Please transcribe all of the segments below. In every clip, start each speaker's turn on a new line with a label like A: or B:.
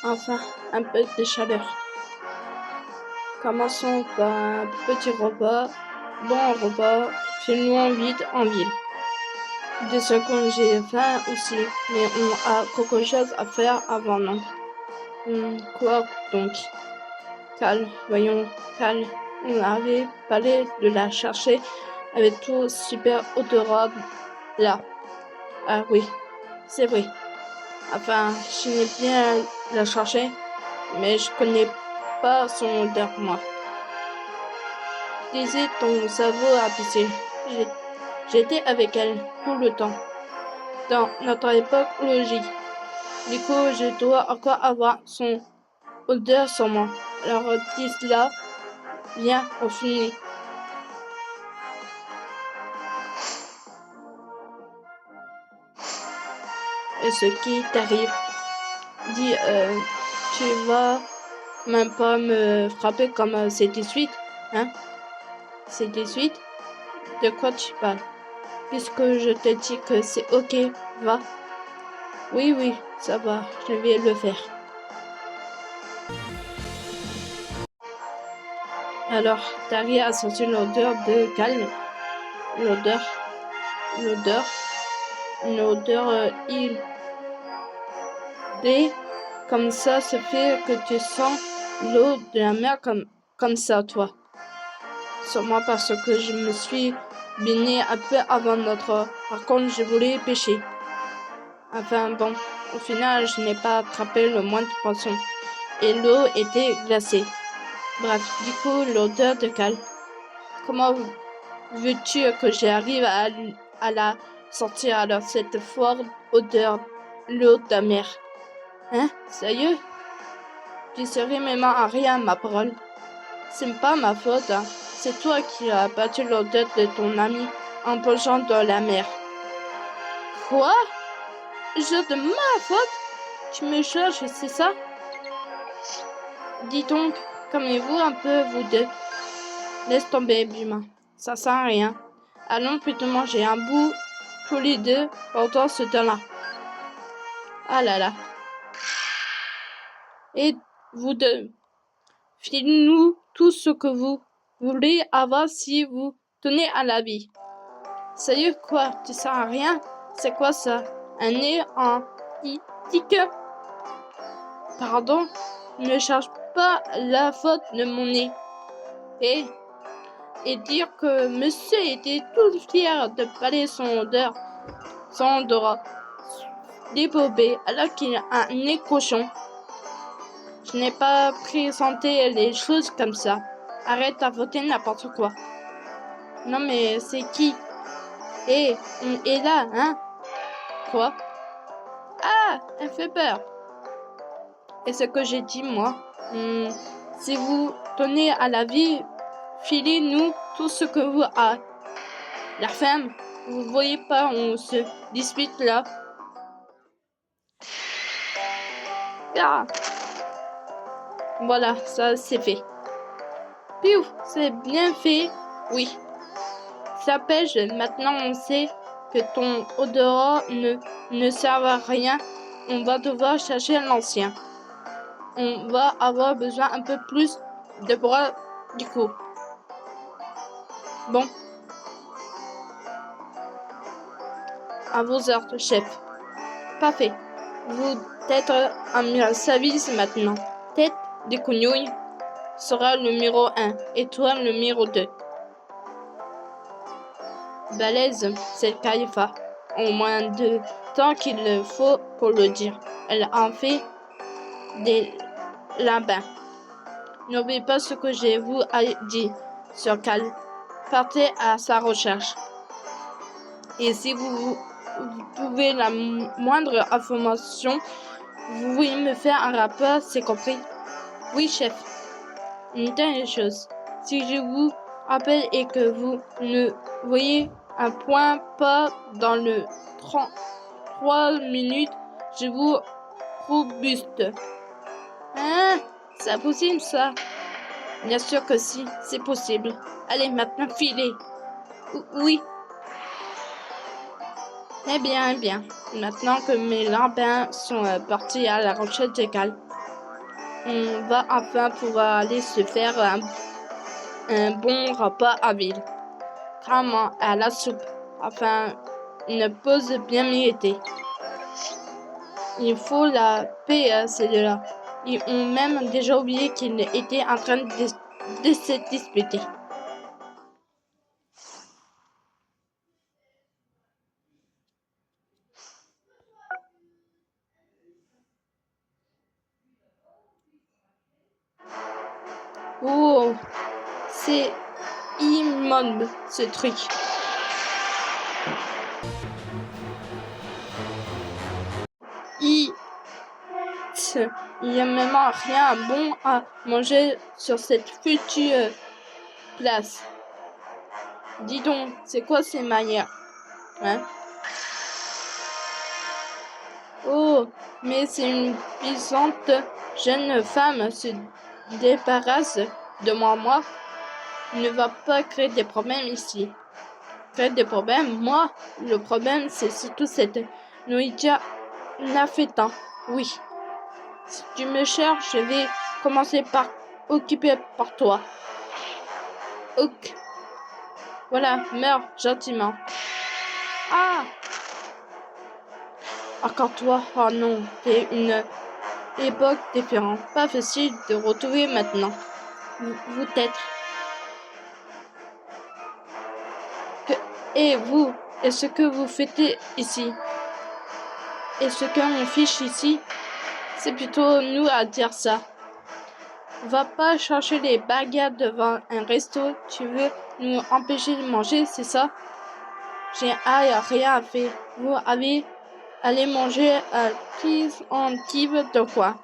A: Enfin, un peu de chaleur. Commençons par un petit repas, bon repas, filons vite en ville. 2 secondes, j'ai faim aussi, mais on a quelque chose à faire avant, non? Quoi donc? Calme, voyons, calme. On avait parlé de la chercher avec tout super odorat là. Ah oui, c'est vrai. Enfin, je n'ai bien la chercher, mais je connais pas son odeur, moi. Disais ton cerveau a pissé. J'étais avec elle tout le temps. Dans notre époque logique. Du coup, je dois encore avoir son odeur sur moi. Alors, dis là, viens, on finit. Et ce qui t'arrive, dis, tu vas même pas me frapper comme c'est 18, hein? C'est 18? De quoi tu parles? Puisque je te dis que c'est ok, va. Oui, oui, ça va, je vais le faire. Alors, Tari a senti l'odeur de calme. L'odeur, l'odeur, une odeur et comme ça se fait que tu sens l'eau de la mer comme ça, toi. Sûrement parce que je me suis baigné un peu avant notre rencontre, je voulais pêcher. Enfin bon, au final, je n'ai pas attrapé le moindre poisson. Et l'eau était glacée. Bref, du coup, l'odeur de calme. Comment veux-tu que j'arrive à la sortir alors cette forte odeur, l'eau de la mer? Hein? Sérieux? Tu serais même à rien, ma parole. C'est pas ma faute, hein. C'est toi qui as battu l'odeur de ton ami en plongeant dans la mer. Quoi? Je de ma faute? Tu me cherches, c'est ça? Dis donc, calmez-vous un peu, vous deux. Laisse tomber, Buma. Ça sert à rien. Allons plutôt manger un bout, tous les deux, pendant ce temps-là. Ah là là. Et vous deux, filez-nous tout ce que vous voulez avoir si vous tenez à la vie. Sérieux quoi? Tu sers à rien? C'est quoi ça? Un nez en itique? Pardon? Ne cherche pas la faute de mon nez. Et dire que monsieur était tout fier de parler son odorat débobé alors qu'il a un nez cochon. Je n'ai pas présenté les choses comme ça. Arrête à voter n'importe quoi. Non mais c'est qui? On est là, hein? Quoi? Ah, elle fait peur. Et ce que j'ai dit, moi, si vous tenez à la vie, filez-nous tout ce que vous avez. La femme, vous voyez pas, on se dispute là. Ah. Voilà, ça c'est fait. Piou, c'est bien fait, oui. Ça pêche, maintenant on sait que ton odorat ne sert à rien. On va devoir chercher l'ancien. On va avoir besoin un peu plus de bras du coup. Bon. À vos ordres, chef. Parfait. Vous êtes en mon service maintenant. Tête de cognouille sera le numéro 1 et toi le numéro 2. Balèze, c'est Kaifa. Au moins de temps qu'il le faut pour le dire. Elle en fait des lambins. N'oubliez pas ce que je vous ai dit sur Cal. Partez à sa recherche. Et si vous pouvez la moindre information, vous voulez me faire un rapport, c'est compris? Oui, chef. Une dernière chose. Si je vous rappelle et que vous ne voyez un point pas dans le 3 minutes, je vous robuste. Hein? C'est possible ça? Bien sûr que si, c'est possible. Allez, maintenant filez. Oui. Eh bien. Maintenant que mes lambins sont partis à la recherche de Cal, on va enfin pouvoir aller se faire un bon repas à ville. Carrément à la soupe. Enfin, une pause bien méritée. Il faut la paix à ces deux-là. Ils ont même déjà oublié qu'ils étaient en train de se disputer. Oh, c'est immonde ce truc. Il n'y a même rien bon à manger sur cette future place. Dis donc, c'est quoi ces manières, hein? Oh, mais c'est une puissante jeune femme se débarrasse de moi. Ne va pas créer des problèmes ici. Créer des problèmes, moi, le problème, c'est surtout cette nourriture naffétant. Oui. Si tu me cherches, je vais commencer par occuper par toi. Ok. Voilà, meurs gentiment. Ah! Encore toi, oh non, t'es une époque différente. Pas facile de retrouver maintenant. Vous êtes. Et vous, est-ce que vous faites ici? Est-ce qu'on fiche ici? C'est plutôt nous à dire ça. Va pas chercher les baguettes devant un resto. Tu veux nous empêcher de manger, c'est ça? J'ai rien à faire. Vous avez allé manger à Tive de quoi?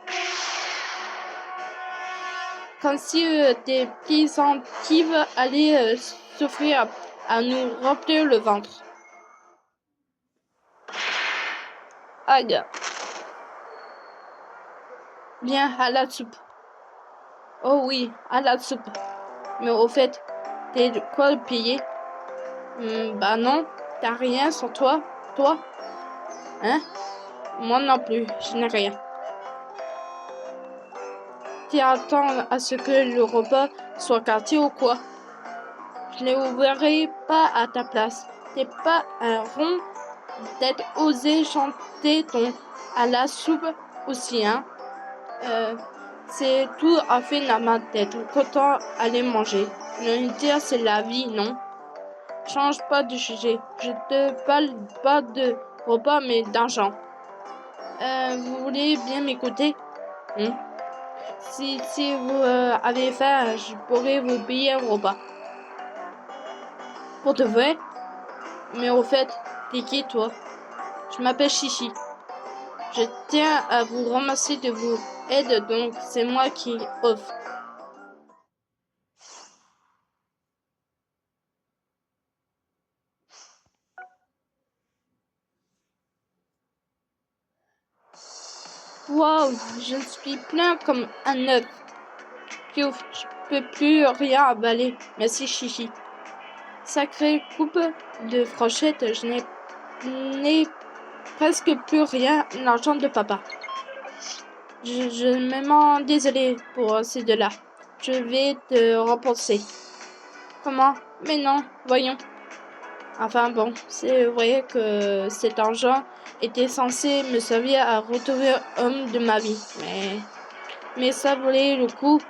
A: Comme si des plaisantives allaient s'offrir à nous remplir le ventre. Aïe. Bien, à la soupe. Oh oui, à la soupe. Mais au fait, t'es de quoi le payer? Bah non, t'as rien sur toi? Toi? Hein? Moi non plus, je n'ai rien. Tu attends à ce que le repas soit quartier ou quoi? Je ne l'ouvrirai pas à ta place. T'es pas un rond d'être osé chanter ton à la soupe aussi, hein? C'est tout à fait normal d'être content d'aller manger. Le dire c'est la vie, non? Change pas de sujet. Je te parle pas de repas mais d'argent. Vous voulez bien m'écouter? Si vous avez faim, je pourrais vous payer un repas. Pour de vrai? Mais au fait, t'es qui toi? Je m'appelle Chichi. Je tiens à vous remercier de vos aides, donc c'est moi qui offre. Waouh, je suis plein comme un œuf. Piouf, je peux plus rien avaler. Merci Chichi. Sacrée coupe de franchette, je n'ai presque plus rien l'argent de papa. Je m'en désolé pour ces deux-là. Je vais te rembourser. Comment? Mais non, voyons. Enfin bon, c'est vrai que cet argent était censé me servir à retrouver l'homme de ma vie. Mais ça valait le coup.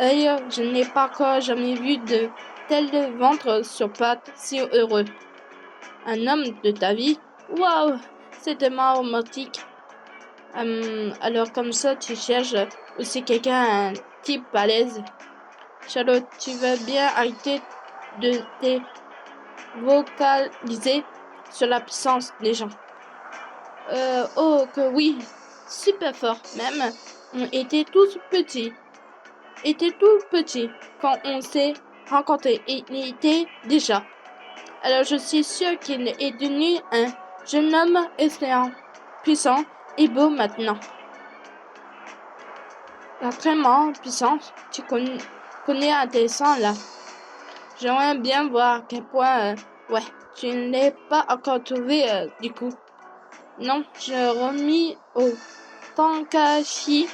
A: Je n'ai pas encore jamais vu de tel ventre sur pattes si heureux. Un homme de ta vie? Waouh, c'est tellement romantique. Alors comme ça, tu cherches aussi quelqu'un, un type balèze. Charlotte, tu vas bien arrêter de te vocaliser sur la puissance des gens. Oh que oui, super fort même. On était tous petits. Quand on s'est rencontrés. Et il était déjà. Alors je suis sûre qu'il est devenu un jeune homme excellent, puissant et beau maintenant. Extrêmement puissant, tu connais intéressant là. J'aimerais bien voir à quel point... ouais, tu ne l'as pas encore trouvé du coup. Non, je remis au Tankashi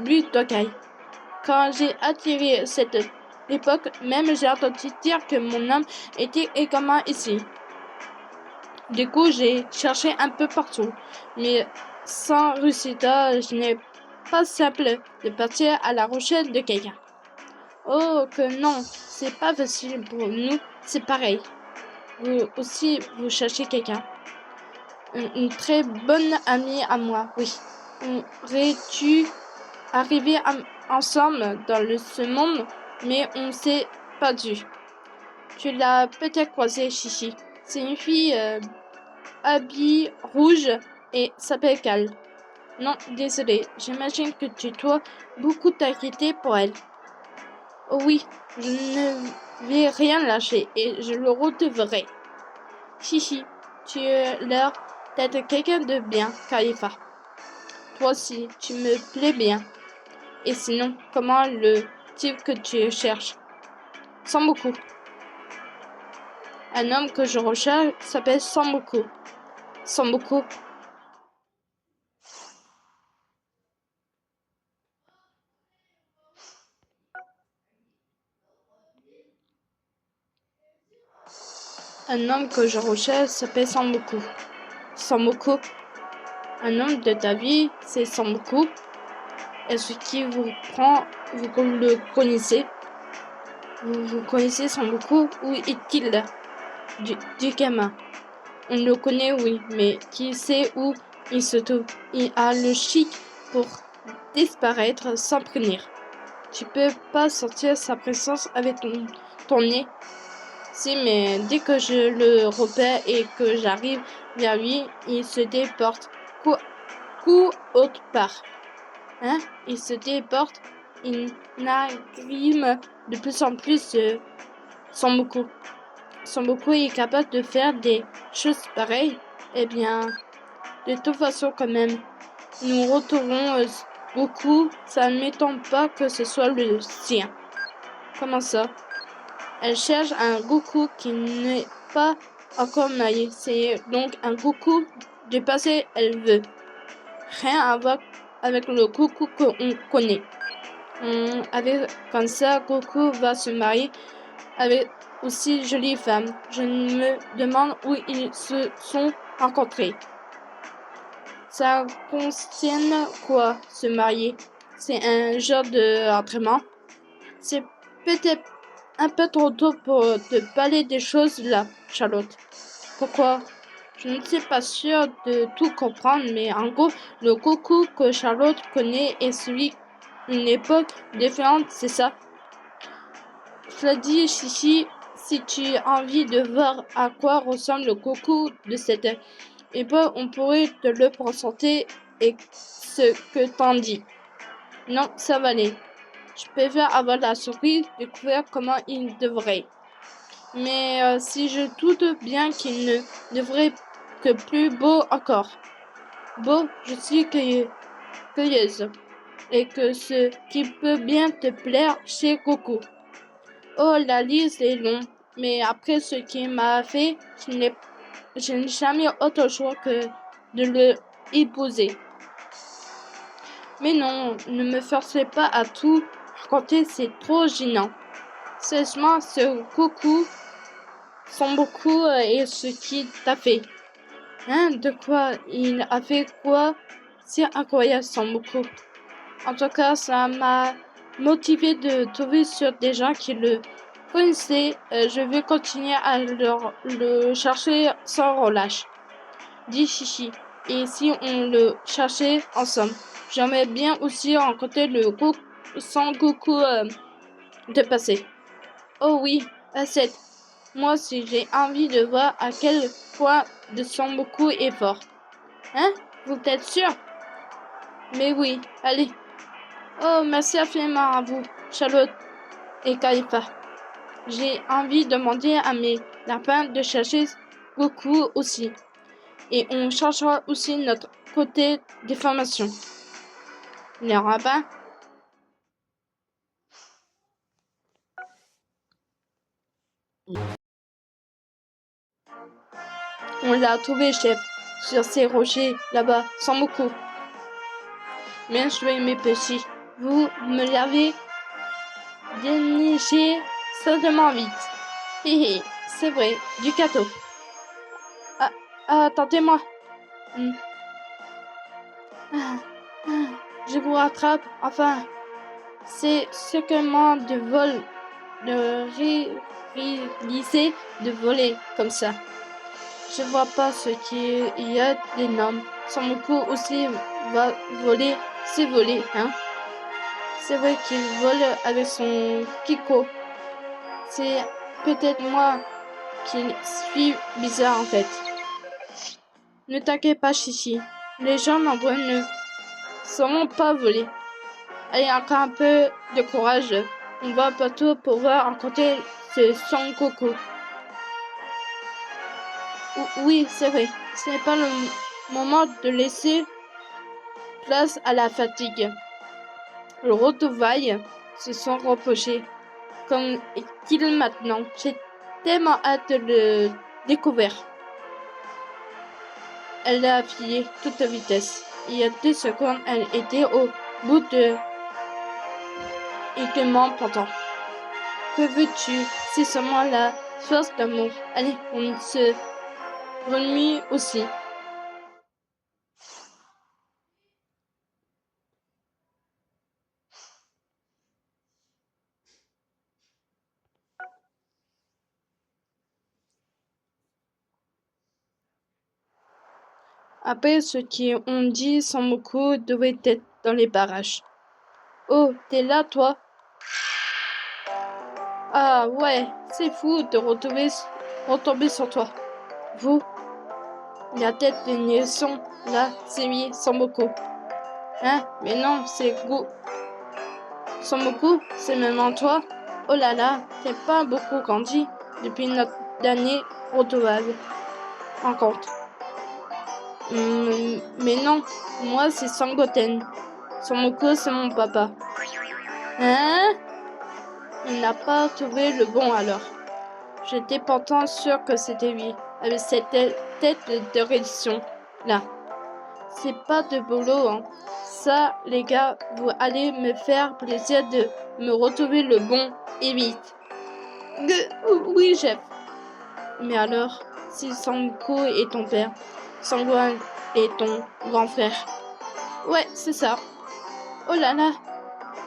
A: but d'Okai. Quand j'ai atterri cette époque, même j'ai entendu dire que mon âme était également ici. Du coup, j'ai cherché un peu partout, mais sans résultat, je n'ai pas simple de partir à la recherche de quelqu'un. Oh que non, c'est pas facile pour nous, c'est pareil. Vous aussi, vous cherchez quelqu'un. Une très bonne amie à moi, oui. Aurais-tu arrivé ensemble dans ce monde, mais on s'est perdu. Tu l'as peut-être croisée, Chichi. C'est une fille habillée rouge et s'appelle Cal. Non, désolé, j'imagine que tu dois beaucoup t'inquiéter pour elle. Oh oui, je ne vais rien lâcher et je le retrouverai. Chichi, tu as l'air d'être quelqu'un de bien, Khalifa. Toi aussi, tu me plais bien. Et sinon, comment le type que tu cherches? Sambuku. Un homme que je recherche s'appelle Sambuku. Sambuku. Un homme que je recherche s'appelle Sambuku. Sambuku. Un homme de ta vie, c'est Sambuku. Est-ce qu'il vous prend, vous le connaissez? Vous connaissez Sambuku? Où est-il? Du gamin. On le connaît, oui, mais qui sait où il se trouve? Il a le chic pour disparaître sans prévenir. Tu peux pas sortir sa présence avec ton nez? Si, mais dès que je le repère et que j'arrive vers lui, il se déporte. Coup autre part. Hein? Il se déporte. Il n'arrive de plus en plus Sambuku. Sambuku est capable de faire des choses pareilles. Eh bien, de toute façon, quand même, nous retrouvons Goku. Ça ne m'étonne pas que ce soit le sien. Comment ça? Elle cherche un Goku qui n'est pas encore marié. C'est donc un Goku du passé, elle veut. Rien à voir avec le Goku qu'on connaît. Comme ça, Goku va se marier avec aussi jolie femme. Je me demande où ils se sont rencontrés. Ça concerne quoi, se marier? C'est un genre de entraînement? C'est peut-être un peu trop tôt pour te parler des choses là, Charlotte. Pourquoi? Je ne suis pas sûre de tout comprendre, mais en gros, le Goku que Charlotte connaît est celui d'une époque différente, c'est ça? Cela dit, Chichi, si tu as envie de voir à quoi ressemble le Goku de cette époque, on pourrait te le présenter et ce que t'en dis. Non, ça va aller. Je préfère avoir la surprise de découvrir comment il devrait. Mais si je doute bien qu'il ne devrait que plus beau encore. Beau, je suis curieuse. Et que ce qui peut bien te plaire chez Goku. Oh, la liste est longue. Mais après ce qu'il m'a fait, je n'ai jamais autre choix que de le épouser. Mais non, ne me forcez pas à tout raconter, c'est trop gênant. Sérieusement, ce Goku Sambuku et ce qu'il t'a fait. Hein, de quoi? Il a fait quoi? C'est incroyable, Sambuku. En tout cas, ça m'a motivé de trouver sur des gens qui le connaissaient. Je vais continuer à le chercher sans relâche. Dit Chichi. Et si on le cherchait ensemble? J'aimerais bien aussi rencontrer le Sangoku de passé. Oh oui, Assiette. Moi aussi, j'ai envie de voir à quel point de Sangoku est fort. Hein? Vous êtes sûr? Mais oui, allez. Oh, merci infiniment à vous, Charlotte et Khalifa. J'ai envie de demander à mes lapins de chercher Goku aussi. Et on cherchera aussi notre côté des formations. Les rabbins. On l'a trouvé, chef, sur ces rochers là-bas, sans beaucoup. Bien joué, mes petits. Vous me l'avez déneigé seulement vite. Hé hé, c'est vrai, du gâteau. Attendez-moi. Je vous rattrape, enfin. C'est secrètement de vol, de réaliser, de voler comme ça. Je vois pas ce qu'il y a d'énorme. Son aussi va voler, c'est voler, hein. C'est vrai qu'il vole avec son Kiko. C'est peut-être moi qui suis bizarre en fait. Ne t'inquiète pas, Chichi. Les gens nombreux ne sauront pas voler. Allez, encore un peu de courage. On va bientôt pouvoir rencontrer ce Son Goku. Oui, c'est vrai. Ce n'est pas le moment de laisser place à la fatigue. Le retrouvailles se sont reprochés. Comme est-il maintenant? J'ai tellement hâte de le découvrir. Elle a filé toute vitesse. Il y a 2 secondes, elle était au bout de également pendant. Que veux-tu? C'est seulement la source d'amour. Allez, on se remue aussi. Après ce qu'on dit, Sangoku devait être dans les barrages. Oh, t'es là, toi? Ah ouais, c'est fou de retomber sur toi. Vous, la tête de Nelson, là, c'est lui, Sangoku. Hein? Mais non, c'est Sangoku, c'est même en toi. Oh là là, t'es pas beaucoup grandi depuis notre dernier rencontre. Mais non, moi c'est Sangoten. Sangoku, c'est mon papa. Hein? Il n'a pas trouvé le bon alors. J'étais pourtant sûr que c'était lui, avec cette tête de réduction là. C'est pas de boulot, hein. Ça, les gars, vous allez me faire plaisir de me retrouver le bon et vite. Oui, chef. Mais alors, si Sangoku est ton père, Sangohan est ton grand frère. Ouais, c'est ça. Oh là là,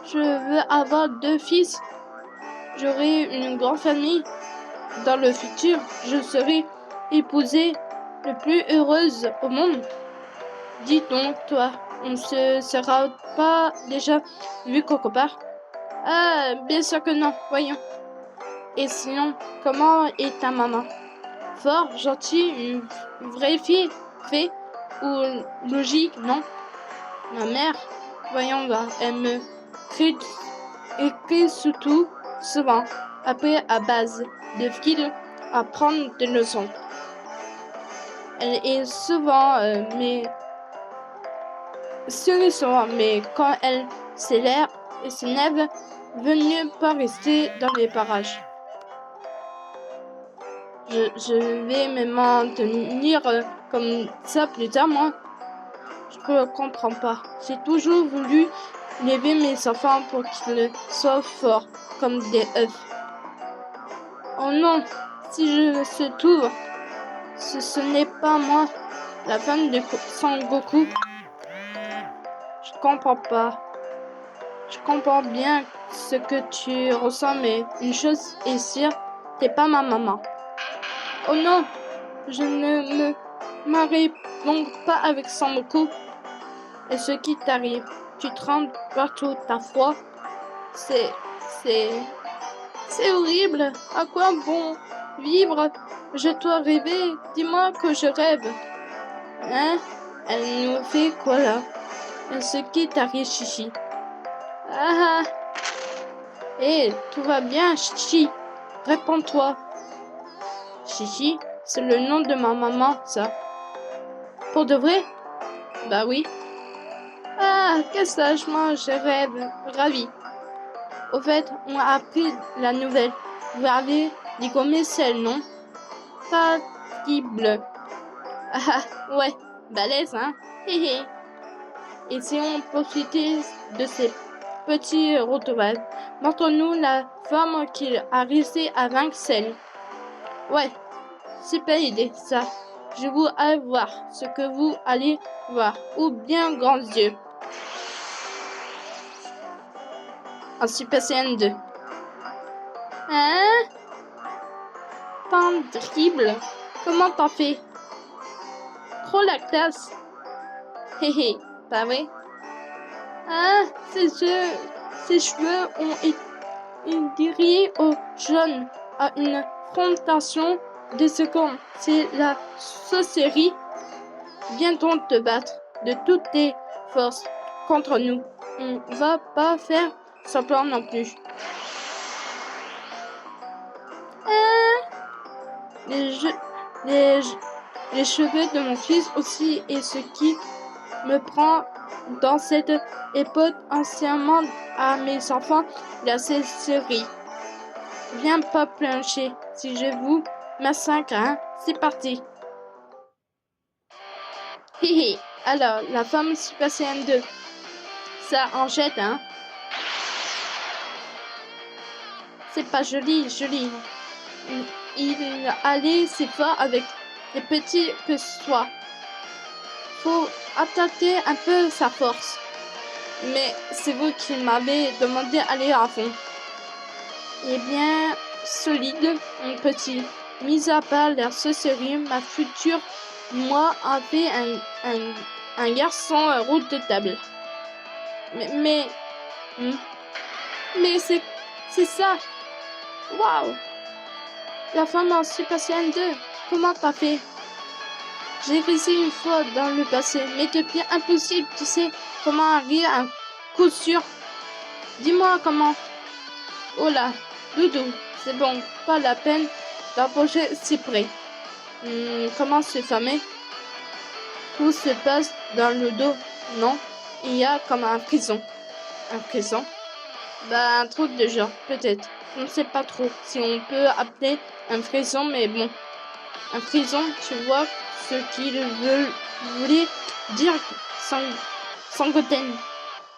A: je veux avoir 2 fils. J'aurai une grande famille. Dans le futur, je serai épousée le plus heureuse au monde. Dis donc, toi, on se sera pas déjà vu quelque part? Ah, bien sûr que non, voyons. Et sinon, comment est ta maman? Fort, gentille, une vraie fille, fait ou logique, non? Ma mère, voyons va, elle me écrit surtout souvent, après à base de fil à prendre des leçons. Elle est souvent, mais quand elle s'énerve, veut mieux pas rester dans les parages. Je vais me maintenir comme ça plus tard, moi. Je ne comprends pas. J'ai toujours voulu élever mes enfants pour qu'ils soient forts, comme des œufs. Oh non, si je se trouve, ce n'est pas moi, la femme de Sangoku. Je comprends pas. Je comprends bien ce que tu ressens, mais une chose est sûre, t'es pas ma maman. Oh non, je ne me marie donc pas avec Sangoku. Et ce qui t'arrive, tu trembles partout, t'as froid. C'est horrible. À quoi bon vivre? Je dois rêver. Dis-moi que je rêve. Hein? Elle nous fait quoi là? Et ce qui t'arrive, Chichi? Ah! Hé, tout va bien, Chichi. Réponds-toi. Chichi, c'est le nom de ma maman, ça. Pour de vrai? Bah oui. Ah, quel sagement, je rêve. Ravi. Au fait, on a appris la nouvelle. Vous avez dégommé celle, non? Terrible. Ah, ouais, balèze, hein? Hé hé. Et si on profitait de ces petit Routoval. Montre-nous la femme qui a réussi à vaincre celle. Ouais, super idée, ça. Je vous allez voir ce que vous allez voir. Ou bien grands yeux. En Super Saiyan 2. Hein? T'en dribble. Comment t'en fais? Trop la classe. Hé hé, pas vrai? Ah, ses cheveux ont été au jaune à une confrontation de secondes. C'est la sorcellerie. Viens donc te battre de toutes tes forces contre nous. On va pas faire semblant non plus. Les cheveux de mon fils aussi et ce qui me prend dans cette époque anciennement à mes enfants la sorcellerie. Viens pas plancher si je vous massacre, hein. C'est parti. Hihi. Alors, la femme Super Saiyan 2. Ça en jette, hein. C'est pas joli. Il allait si fort avec les petits que ce soit. Faut attaquer un peu sa force. Mais c'est vous qui m'avez demandé d'aller à fond. Eh bien, solide, mon petit. Mis à part la sorcellerie, ma future moi avait un garçon redoutable. Mais c'est ça. Waouh. La femme en Super Saiyan 2. Comment t'as fait? J'ai réussi une fois dans le passé, mais depuis impossible, tu sais comment arriver à un coup sûr. Dis-moi comment. Oh là, Doudou, c'est bon, pas la peine d'approcher si près. Comment se fameux? Tout se passe dans le dos, non? Il y a comme un prison. Un prison? Bah, un truc de genre, peut-être. On ne sait pas trop si on peut appeler un prison, mais bon. Un prison, tu vois ce qu'il voulait dire sans gluten.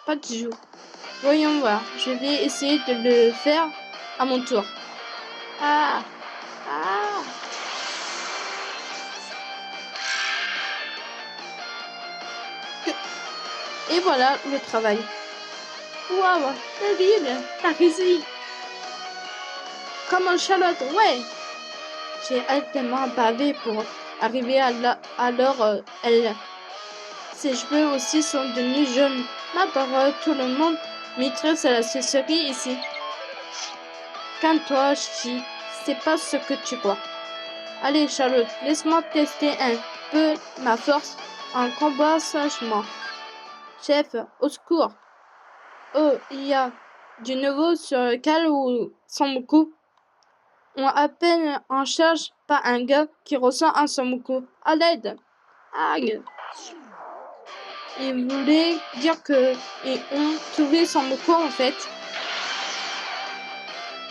A: Pas du tout. Voyons voir, je vais essayer de le faire à mon tour. Ah! Ah! Et voilà le travail. Waouh, terrible, t'as réussi. Comme un Charlotte, ouais. J'ai tellement bavé pour arriver à l'heure elle. Ses cheveux aussi sont devenus jaunes. Ma parole, tout le monde maîtrise la sorcellerie ici. Calme-toi, Chi, c'est pas ce que tu crois. Allez, Charlotte, laisse-moi tester un peu ma force en combat sagement. Chef, au secours. Oh, il y a du nouveau sur le cal ou Son Goku. On appelle en charge par un gars qui ressent un Son Goku. À l'aide. Aïe. Il voulait dire que ils ont trouvé Son Goku en fait.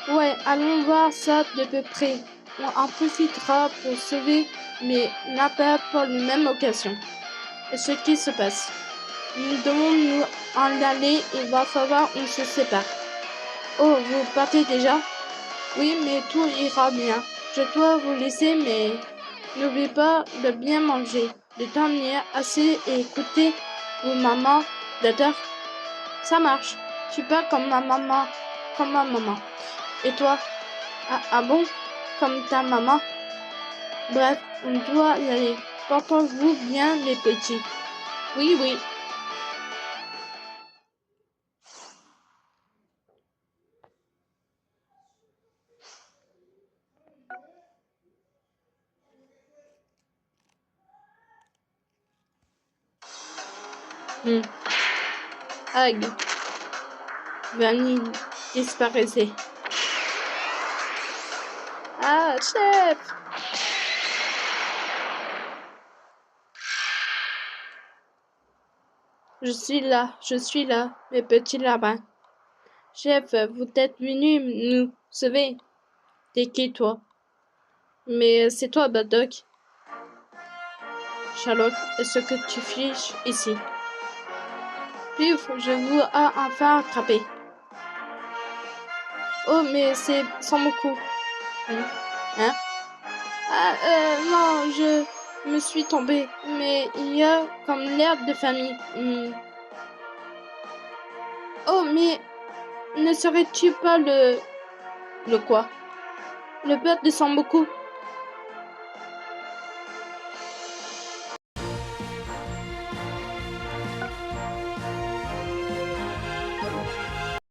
A: Ouais, allons voir ça de peu près. On en profitera pour sauver, mais n'a pas pour la même occasion. Et ce qui se passe. Nous devons nous en aller, il va falloir qu'on se sépare. Oh, vous partez déjà? Oui, mais tout ira bien. Je dois vous laisser, mais n'oubliez pas de bien manger, de dormir assez et écouter vos mamans. D'accord? Ça marche. Super comme ma maman. Comme ma maman. Et toi? Ah bon? Comme ta maman? Bref, on doit y aller. Portez-vous bien, les petits. Oui, oui. Hag. Vanille disparaissait. Ah, chef! Je suis là, mes petits lapins. Chef, vous êtes venu nous sauver. T'es qui, toi? Mais c'est toi, Baddock. Charlotte, est-ce que tu fiches ici? Pif, je vous ai enfin attrapé. Oh, mais c'est Samoko. Hein? Ah, non, je me suis tombée. Mais il y a comme l'air de famille. Oh, mais ne serais-tu pas le... Le quoi? Le père de Samoko?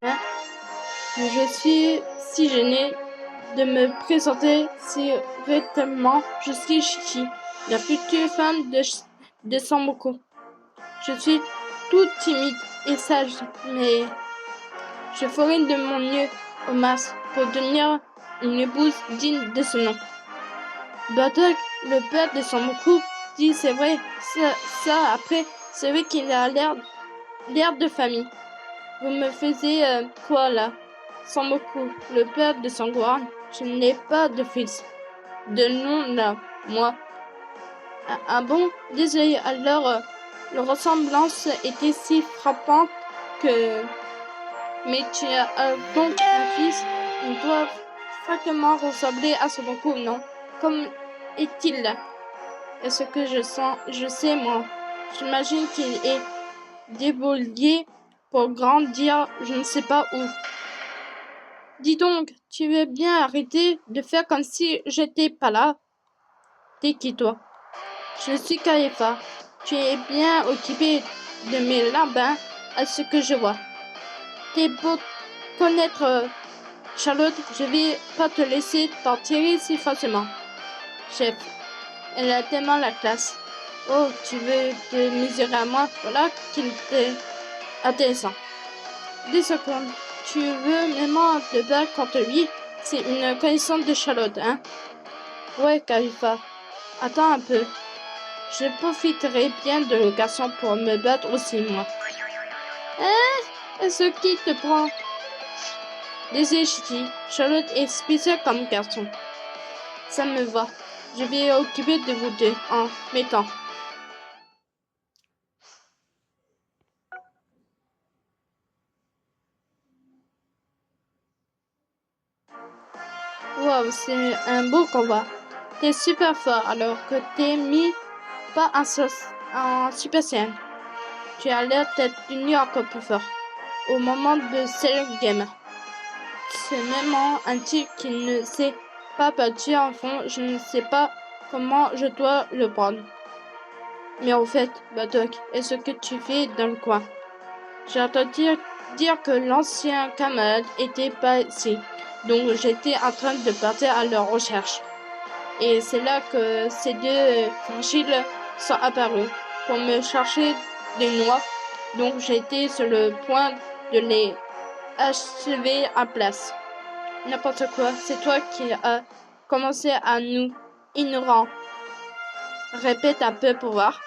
A: Hein? Je suis si gênée de me présenter si véritablement je suis Shiki, la future femme de Samoko. Je suis toute timide et sage, mais je ferai de mon mieux au max pour devenir une épouse digne de ce nom. Bartok, le père de Samoko, dit c'est vrai, ça après, c'est vrai qu'il a l'air de famille. Vous me faisiez quoi là? Samoko, le père de Sangwon, je n'ai pas de fils. De nom là, moi. Ah bon? Désolé, alors la ressemblance était si frappante que... Mais tu as donc un fils, il doit fréquemment ressembler à Samoko, non? Comme est-il là? Est-ce que je sais moi? J'imagine qu'il est débrouillé pour grandir je ne sais pas où. Dis donc, tu veux bien arrêter de faire comme si j'étais pas là? T'es qui toi? Je suis Kaifa. Tu es bien occupé de mes lambins à ce que je vois. T'es beau connaître Charlotte, je vais pas te laisser t'en tirer si facilement. Chef, elle a tellement la classe. Oh, tu veux te mesurer à moi? Voilà qu'il t'est intéressant. 2 secondes. Tu veux vraiment te battre contre lui? C'est une connaissance de Charlotte, hein? Ouais, Kaifa. Attends un peu. Je profiterai bien de l'occasion pour me battre aussi, moi. Hein? Est-ce qui te prend? Désolé, Chiki. Charlotte est spéciale comme garçon. Ça me va. Je vais occuper de vous deux en mettant. Wow, c'est un beau combat. T'es super fort alors que t'es mis pas en Super Saiyan. Tu as l'air d'être devenu encore plus fort. Au moment de Cell Game. C'est même un type qui ne s'est pas battu en fond. Je ne sais pas comment je dois le prendre. Mais en fait, Bartok, est-ce que tu fais dans le coin? J'ai entendu dire que l'ancien camarade était pas ici. Donc j'étais en train de partir à leur recherche. Et c'est là que ces deux fragiles sont apparus pour me chercher des noix. Donc j'étais sur le point de les achever à place. N'importe quoi, c'est toi qui as commencé à nous ignorants. Répète un peu pour voir.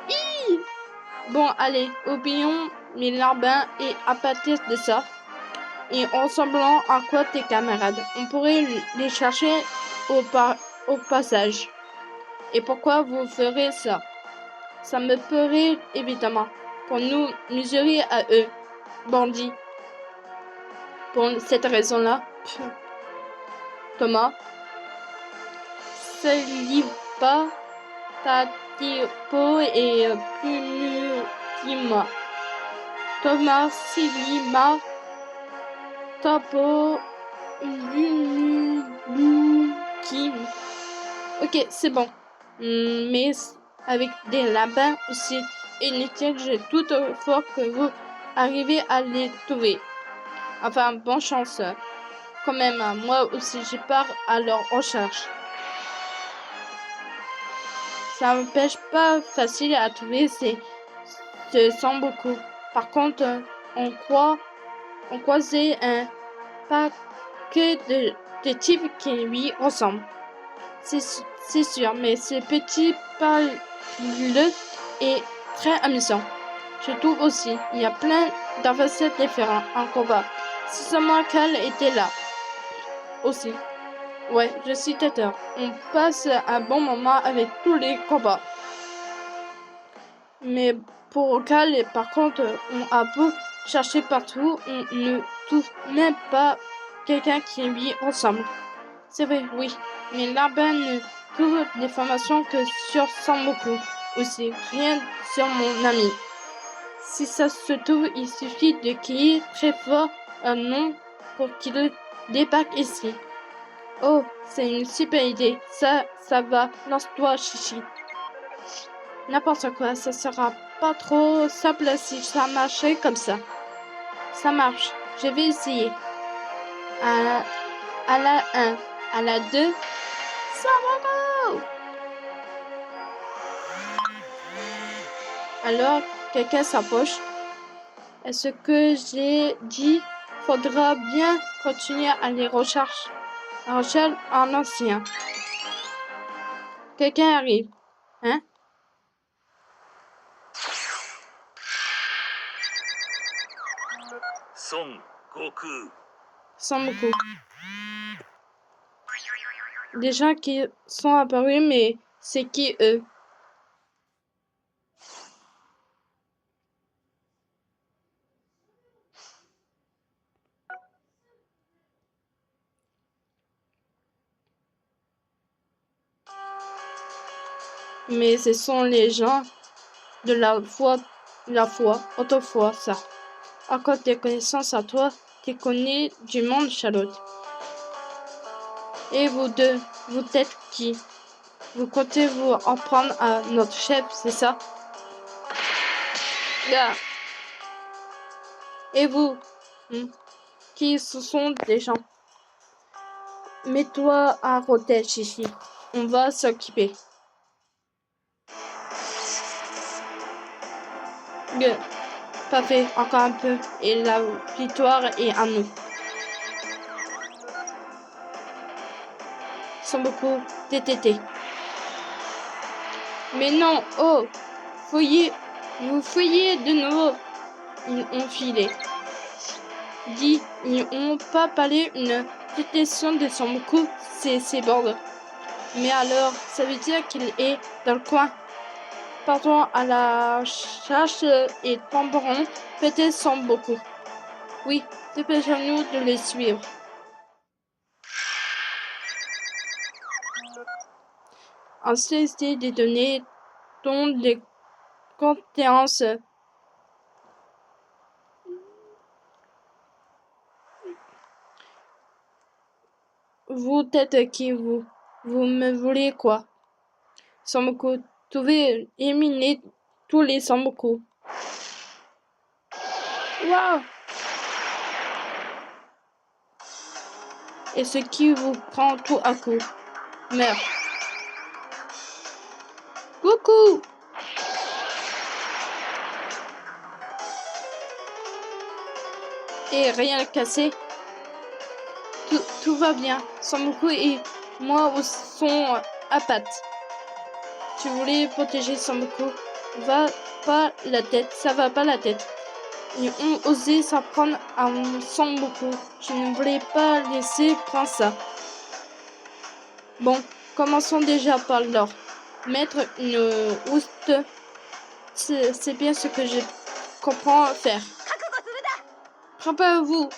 A: Hi! Bon, allez, oublions mes larbins et à partir de ça, et ressemblant à quoi tes camarades, on pourrait les chercher au passage. Et pourquoi vous ferez ça? Ça me ferait évidemment pour nous mesurer à eux, bandits. Pour cette raison-là, Thomas, Saliba, Tatipo et Pumutima. Thomas, Silima, Tapo, Lumukim. Ok, c'est bon. Mais avec des lapins aussi inutiles, j'ai tout fort que vous arrivez à les trouver. Enfin, bonne chance. Quand même, moi aussi, je pars à leur recherche. Ça m'empêche pas facile à trouver, ce sent beaucoup. Par contre, on croisait un paquet de types qui lui ressemblent. C'est sûr, mais ce petit parleux est très amusant. Je trouve aussi, il y a plein d'adversaires différents en combat. Si seulement Cal était là aussi. Ouais, je suis têteur. On passe un bon moment avec tous les combats. Mais Pour Ocal, par contre, on a beau chercher partout, on ne trouve même pas quelqu'un qui vit ensemble. C'est vrai, oui, mais là-bas ne trouve des formations que sur Samboku aussi, rien sur mon ami. Si ça se trouve, il suffit de crier très fort un nom pour qu'il débarque ici. Oh, c'est une super idée. Ça va. Lance-toi, Chichi. N'importe quoi, ça sera pas trop simple si ça marchait comme ça. Ça marche. Je vais essayer. À la 1, à la 2, ça va. Alors, quelqu'un s'approche. Est-ce que j'ai dit faudra bien continuer à les rechercher en ancien. Quelqu'un arrive. Hein? Son Goku. Des gens qui sont apparus, mais c'est qui eux? Mais ce sont les gens de la foi, autrefois, ça. Encore tes connaissances à toi, tu connais du monde, Charlotte. Et vous deux, vous êtes qui? Vous comptez vous en prendre à notre chef, c'est ça? Yeah. Et vous? Qui ce sont des gens? Mets-toi à côté, Chichi. On va s'occuper. Good. Parfait, encore un peu. Et la victoire est à nous. Samboku, TTT. Mais non, oh, vous fouillez de nouveau. Ils ont filé. Dit, ils ont pas parlé une détection de Samboku, c'est bords. Mais alors, ça veut dire qu'il est dans le coin. Partons à la chasse et tambourons, peut-être Samboku. Oui, dépêchons-nous de les suivre. En cessé des données dont les compétences vous êtes qui vous me voulez quoi? Samboku, tu veux éliminer tous les Samboku. Waouh! Et ce qui vous prend tout à coup meurt. Coucou! Et rien cassé. Tout va bien. Samboku et moi sont à pattes. Tu voulais protéger Samboku. Va pas la tête, ça va pas la tête. Ils ont osé s'en prendre à Samboku. Je ne voulais pas laisser prendre ça. Bon, commençons déjà par l'or. Mettre une houste, c'est bien ce que je comprends faire. Préparez-vous.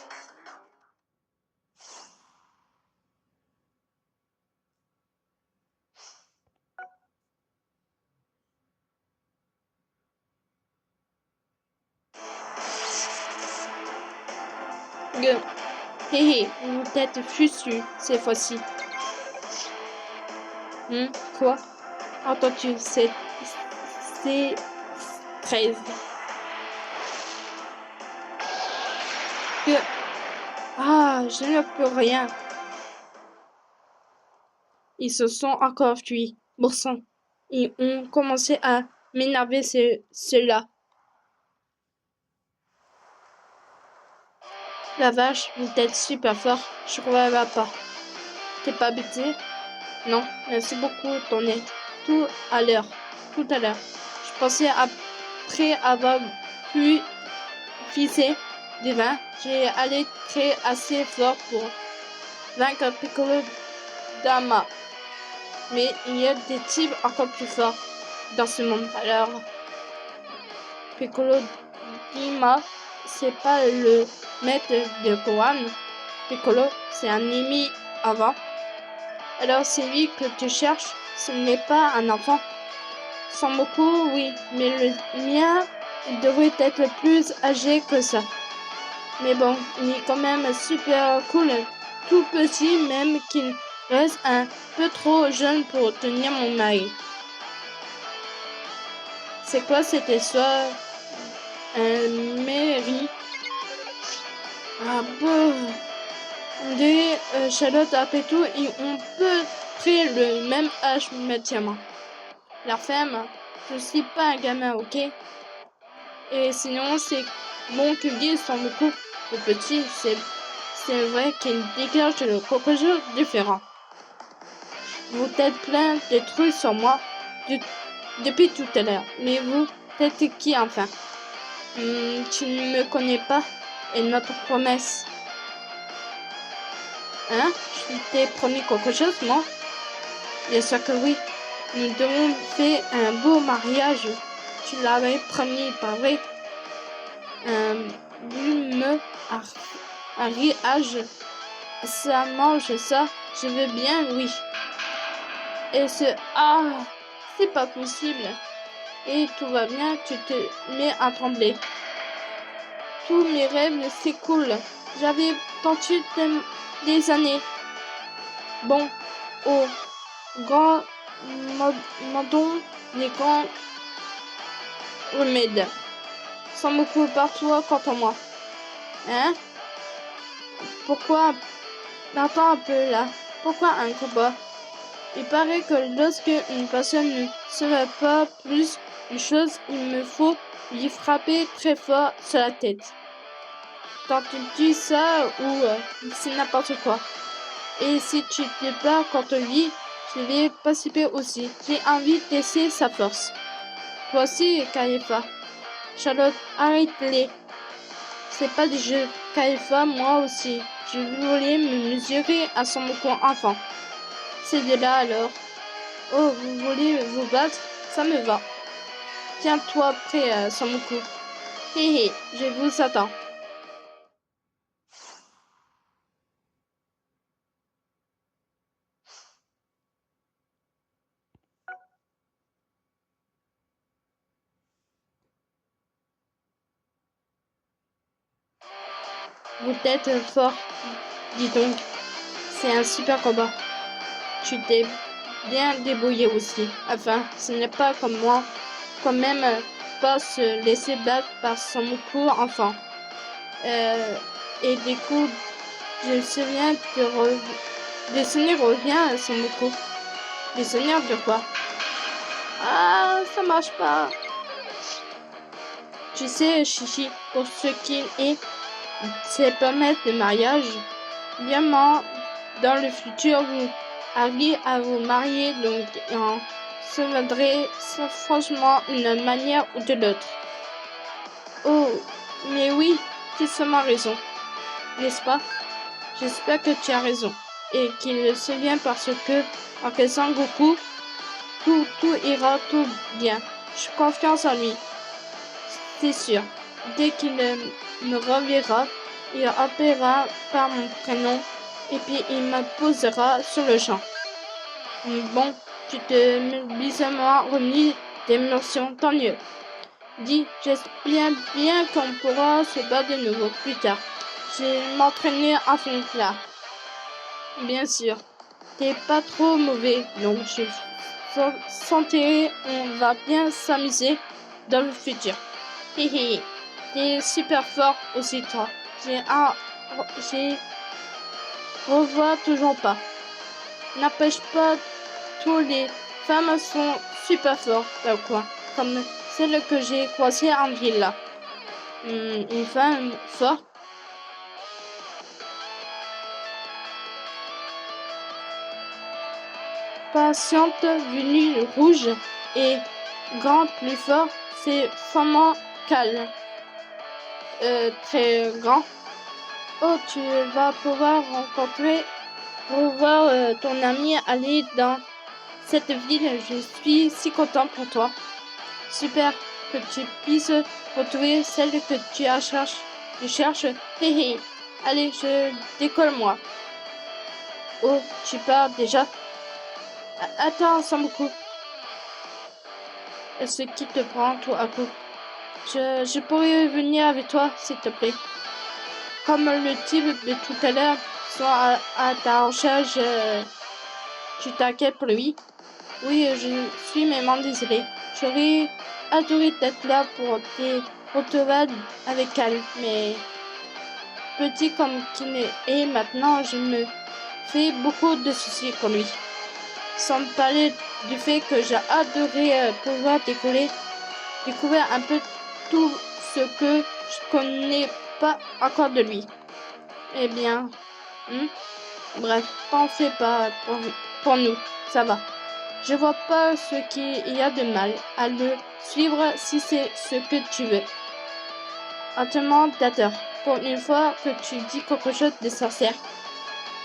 A: Hé hé, une tête fichue cette fois-ci. Quoi? Entends-tu, c'est 13. Je ne peux rien. Ils se sont encore fuis. Bon sang. Ils ont commencé à m'énerver ceux-là. La vache, vous êtes super fort. Je crois pas. T'es pas habitué? Non, merci beaucoup ton aide. Tout à l'heure. Je pensais après avoir pu fisser du vin, j'ai allé très assez fort pour vaincre Piccolo Dama. Mais il y a des types encore plus forts dans ce monde. Alors, Piccolo, dis-moi, c'est pas le maître de Gohan. Piccolo, c'est un ennemi avant. Alors c'est lui que tu cherches, ce n'est pas un enfant. Sangoku, oui, mais le mien devrait être plus âgé que ça. Mais bon, il est quand même super cool, tout petit même qu'il reste un peu trop jeune pour tenir mon mari. C'est quoi cette histoire? Un mairie? Ah bon. On dirait Charlotte après tout, ils ont peu près le même âge maintenant. La femme, je suis pas un gamin, ok? Et sinon, c'est bon que Guy sont beaucoup. Le petit, c'est vrai qu'il dégage le crocodile différent. Vous êtes plein de trucs sur moi depuis tout à l'heure. Mais vous êtes qui enfin? Tu ne me connais pas. Et notre promesse? Hein? Je t'ai promis quelque chose, moi? Bien sûr que oui. Nous devons faire un beau mariage. Tu l'avais promis, pas vrai? Me mariage. Ça mange ça. Je veux bien, oui. Et c'est pas possible. Et tout va bien, tu te mets à trembler. Tous mes rêves s'écoulent. J'avais tenté des années. Bon, au grand mandon, les grands remèdes. Sans beaucoup par toi quant à moi. Hein? Pourquoi? Attends un peu là. Pourquoi un combat? Il paraît que lorsque une personne ne se va pas plus une chose, il me faut lui frapper très fort sur la tête. Quand tu dis ça ou c'est n'importe quoi. Et si tu te bats contre lui, je vais participer aussi. J'ai envie d'essayer sa force. Toi aussi, Kaifa. Charlotte, arrête-les. C'est pas du jeu. Kaifa, moi aussi. Je voulais me mesurer à son enfant. C'est de là alors. Oh, vous voulez vous battre? Ça me va. Tiens-toi prêt, Sangoku. Hé hé, je vous attends. Vous êtes fort, dis donc. C'est un super combat. Tu t'es bien débrouillé aussi. Enfin, ce n'est pas comme moi. Quand même pas se laisser battre par son court enfant. Et du coup, je souviens de souvenirs revient à son beaucoup. Des souvenirs de quoi? Ah, ça marche pas. Tu sais, Chichi, pour ce qu'il est, c'est permettre le mariage. Évidemment, dans le futur, vous arrivez à vous marier, donc en se vaudrait franchement une manière ou de l'autre. Oh, mais oui, tu as seulement raison, n'est-ce pas? J'espère que tu as raison et qu'il se vient parce que, en faisant Goku, tout ira tout bien. J'ai confiance en lui, c'est sûr. Dès qu'il me reverra, il appellera par mon prénom et puis il me posera sur le champ. Bon, tu te bizarrement remis d'émotion, tant mieux. Dis, j'espère bien qu'on pourra se battre de nouveau plus tard. J'ai m'entraîné à fond là. Bien sûr, t'es pas trop mauvais, donc je sentirai on va bien s'amuser dans le futur. Hihi, t'es super fort aussi toi. J'ai revois toujours pas. N'empêche pas, tous les femmes sont super fortes dans le coin, comme celle que j'ai croisée en ville là. Une femme forte. Patiente, venue rouge et grand plus fort, c'est vraiment calme. Très grand. Oh, tu vas pouvoir revoir ton ami aller dans cette ville. Je suis si content pour toi. Super. que tu puisses retrouver celle que tu cherches. Hé hé. Allez, je décolle moi. Oh, tu pars déjà? Attends, Sambuku. Ce qui te prend tout à coup. Je pourrais venir avec toi, s'il te plaît. Comme le type de tout à l'heure, soit à ta recherche, tu t'inquiètes pour lui. Oui, je suis vraiment désolée. J'aurais adoré d'être là pour te retrouver avec elle, mais petit comme qu'il est maintenant, je me fais beaucoup de soucis pour lui. Sans parler du fait que j'ai adoré pouvoir découvrir un peu tout ce que je connais pas encore de lui. Eh bien, bref, t'en fais pas pour nous, ça va. Je vois pas ce qu'il y a de mal à le suivre si c'est ce que tu veux. Honnêtement, d'accord, pour une fois que tu dis quelque chose de sincère.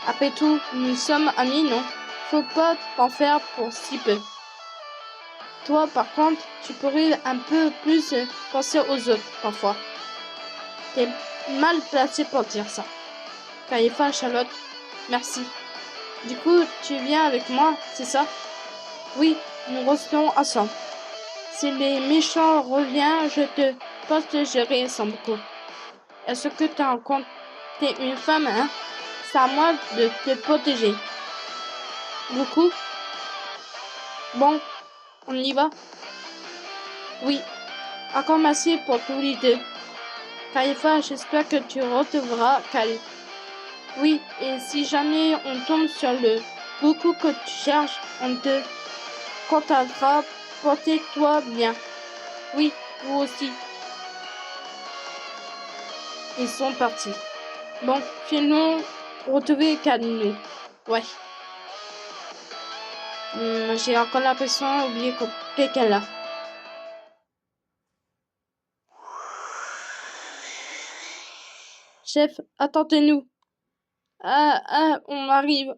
A: Après tout, nous sommes amis, non? Faut pas t'en faire pour si peu. Toi, par contre, tu pourrais un peu plus penser aux autres, parfois. T'es mal placé pour dire ça. Kaifa, Charlotte, merci. Du coup, tu viens avec moi, c'est ça? Oui, nous restons ensemble. Si les méchants reviennent, je te protégerai sans beaucoup. Est-ce que tu en compte? T'es une femme, hein? C'est à moi de te protéger. Beaucoup? Bon, on y va? Oui. Encore merci pour tous les deux. Kaifa, j'espère que tu retrouveras Kal. Oui, et si jamais on tombe sur le beaucoup que tu cherches, on te contactera. Portez-toi bien. Oui, vous aussi. Ils sont partis. Bon, finalement, retrouver Kal. Ouais. J'ai encore l'impression d'oublier qu'elle a. Chef, attendez-nous. On arrive.